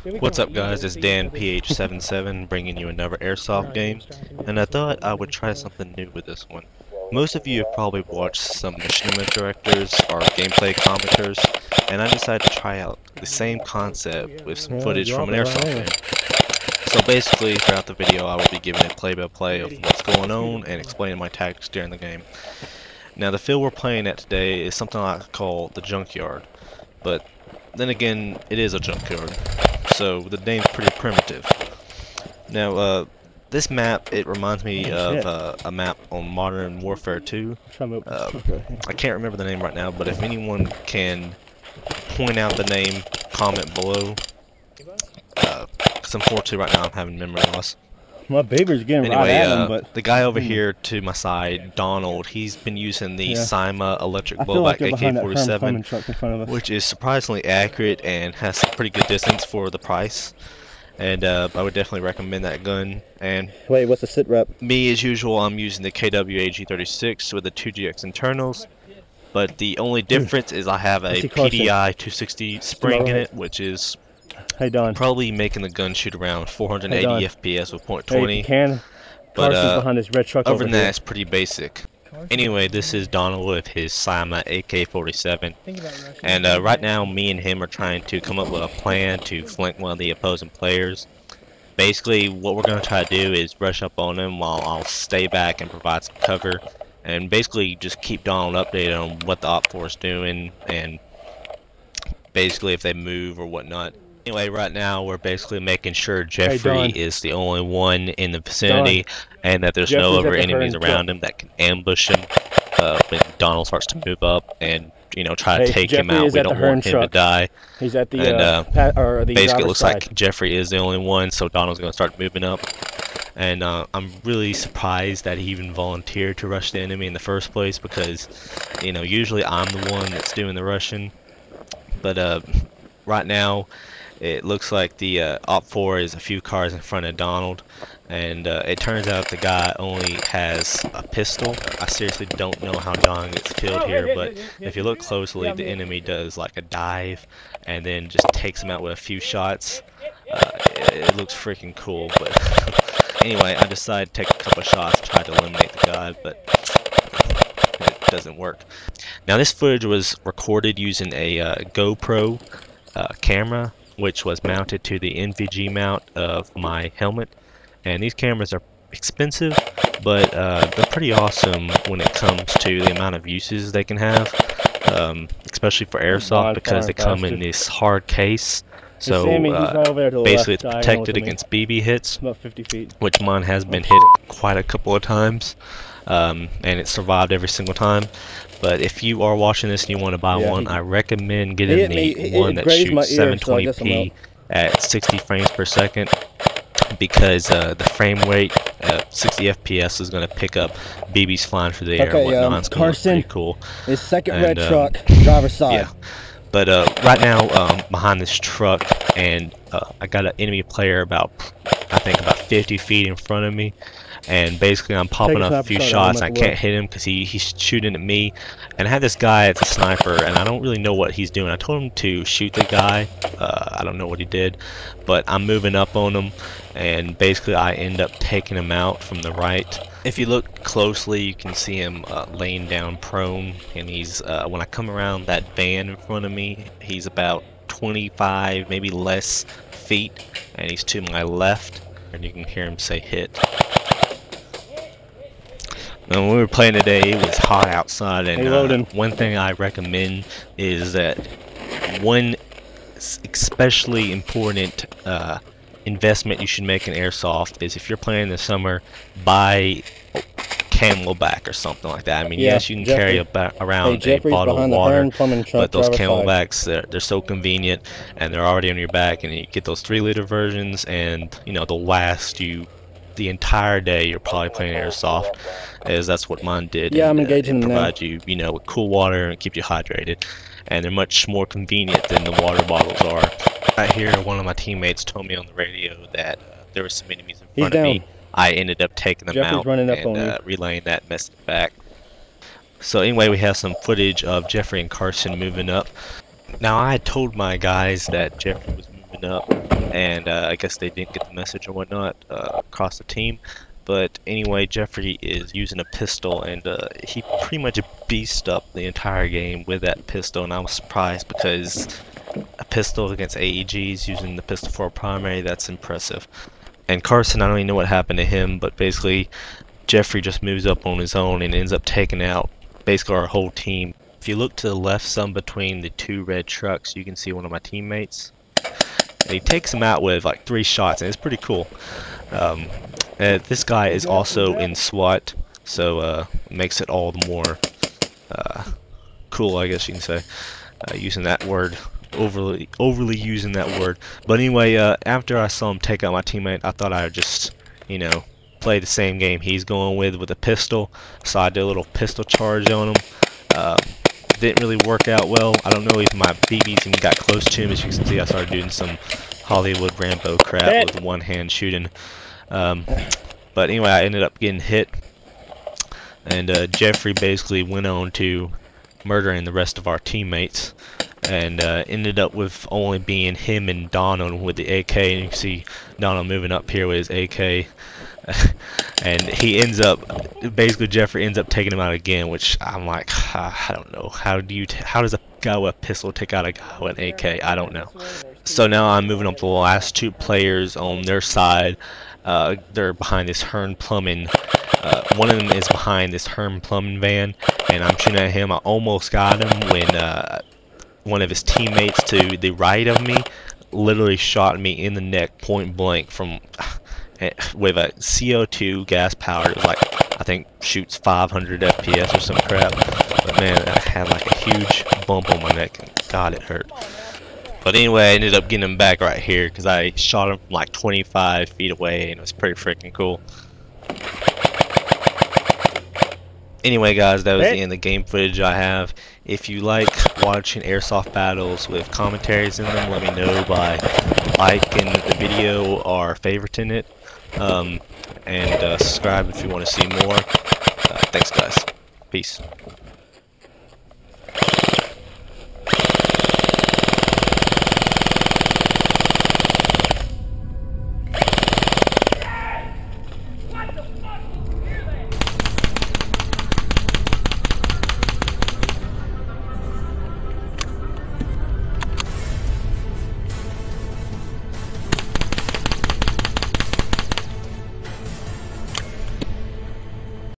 What's up guys, it's Dan PH77 bringing you another Airsoft game, and I thought I would try something new with this one. Most of you have probably watched some Machinima directors or gameplay commenters, and I decided to try out the same concept with some footage from an Airsoft game. So basically, throughout the video I will be giving a play-by-play of what's going on and explaining my tactics during the game. Now the field we're playing at today is something I call the junkyard, but then again, it is a junkyard, so the name's pretty primitive. Now, this map, it reminds me of a map on Modern Warfare 2. I can't remember the name right now, but if anyone can point out the name, comment below. Because unfortunately right now I'm having memory loss. My baby's getting right at him, but the guy over here to my side, Donald, he's been using the SCRAPYARD electric blowback AK47, which is surprisingly accurate and has some pretty good distance for the price. And I would definitely recommend that gun. And wait, what's the sit rep? Me, as usual, I'm using the KW AK36 with the 2GX internals. But the only difference is I have a PDI 260 spring in it, which is probably making the gun shoot around 480 FPS with .20. But other than that, it's pretty basic. Anyway, this is Donald with his SCRAPYARD AK47, and right now me and him are trying to come up with a plan to flank one of the opposing players. Basically, what we're going to try to do is rush up on him while I'll stay back and provide some cover, and basically just keep Donald updated on what the Op4 is doing, and basically if they move or whatnot. Anyway, right now we're basically making sure Jeffrey is the only one in the vicinity, and that there's no other enemies around him that can ambush him when Donald starts to move up and, you know, try to take him out. We don't want him to die. He's at the basically it looks like Jeffrey is the only one, so Donald's going to start moving up. And I'm really surprised that he even volunteered to rush the enemy in the first place, because, you know, usually I'm the one that's doing the rushing. But right now it looks like the Op4 is a few cars in front of Donald, and it turns out the guy only has a pistol. I seriously don't know how Don gets killed here, but if you look closely, the enemy does like a dive and then just takes him out with a few shots. It looks freaking cool, but anyway, I decided to take a couple of shots to try to eliminate the guy, but it doesn't work. Now this footage was recorded using a GoPro camera, which was mounted to the NVG mount of my helmet. And these cameras are expensive, but they're pretty awesome when it comes to the amount of uses they can have, especially for Airsoft, because they come in this hard case. So basically it's protected against BB hits, which mine has been hit quite a couple of times, and it survived every single time. But if you are watching this and you want to buy one, I recommend getting the one that shoots 720p at 60 frames per second, because the frame rate at 60 FPS is going to pick up BBs flying through the air and whatnot. It's going to be pretty cool. His second red truck, driver's side. Yeah. But right now, behind this truck, and I got an enemy player about, I think about 50 feet in front of me. And basically I'm popping up a few shots, and I can't hit him because he's shooting at me. And I had this guy that's a sniper, and I don't really know what he's doing. I told him to shoot the guy. I don't know what he did, but I'm moving up on him, and basically I end up taking him out from the right. If you look closely, you can see him laying down prone, and he's when I come around that van in front of me, he's about 25, maybe less feet, and he's to my left, and you can hear him say hit. Now, when we were playing today, it was hot outside, and one thing I recommend is that one especially important investment you should make in Airsoft is, if you're playing in the summer, buy Camelback or something like that. I mean, yes, you can carry around a bottle of water, but those Camelbacks, they're so convenient, and they're already on your back, and you get those 3-liter versions, and you know, they'll last you the entire day. You're probably playing Airsoft, as that's what mine did. Yeah, I'm engaging them now. Provide you, you know, with cool water and keep you hydrated, and they're much more convenient than the water bottles are. Right here, one of my teammates told me on the radio that there were some enemies in front of me. I ended up taking them out and relaying that message back. So anyway, we have some footage of Jeffrey and Carson moving up. Now, I had told my guys that Jeffrey was moving up, and I guess they didn't get the message or whatnot across the team. But anyway, Jeffrey is using a pistol, and he pretty much beasted up the entire game with that pistol, and I was surprised because a pistol against AEGs using the pistol for a primary, that's impressive. And Carson, I don't even know what happened to him, but basically Jeffrey just moves up on his own and ends up taking out basically our whole team. If you look to the left some between the two red trucks, you can see one of my teammates. And he takes him out with like 3 shots, and it's pretty cool. This guy is also in SWAT, so makes it all the more cool, I guess you can say, using that word, overly using that word. But anyway, after I saw him take out my teammate, I thought I would just, you know, play the same game he's going with a pistol. So I did a little pistol charge on him. Didn't really work out well. I don't know if my BBs even got close to him. As you can see, I started doing some Hollywood Rambo crap with one hand shooting. But anyway, I ended up getting hit, and Jeffrey basically went on to murdering the rest of our teammates, and ended up with only being him and Donald with the AK. And you can see Donald moving up here with his AK. And he ends up, basically Jeffrey ends up taking him out again, which I'm like, I don't know, how does a guy with a pistol take out a guy with an AK? I don't know. So now I'm moving up to the last 2 players on their side. They're behind this Hearn Plumbing. One of them is behind this Hearn Plumbing van, and I'm shooting at him. I almost got him when one of his teammates to the right of me literally shot me in the neck point blank from with a CO2 gas powered, like I think shoots 500 FPS or some crap. But man, I had like a huge bump on my neck, and God, it hurt. But anyway, I ended up getting him back right here because I shot him from like 25 feet away, and it was pretty freaking cool. Anyway, guys, that was the end of the game footage I have. If you like watching airsoft battles with commentaries in them, let me know by liking the video or favoriting it. And subscribe if you want to see more. Thanks, guys. Peace.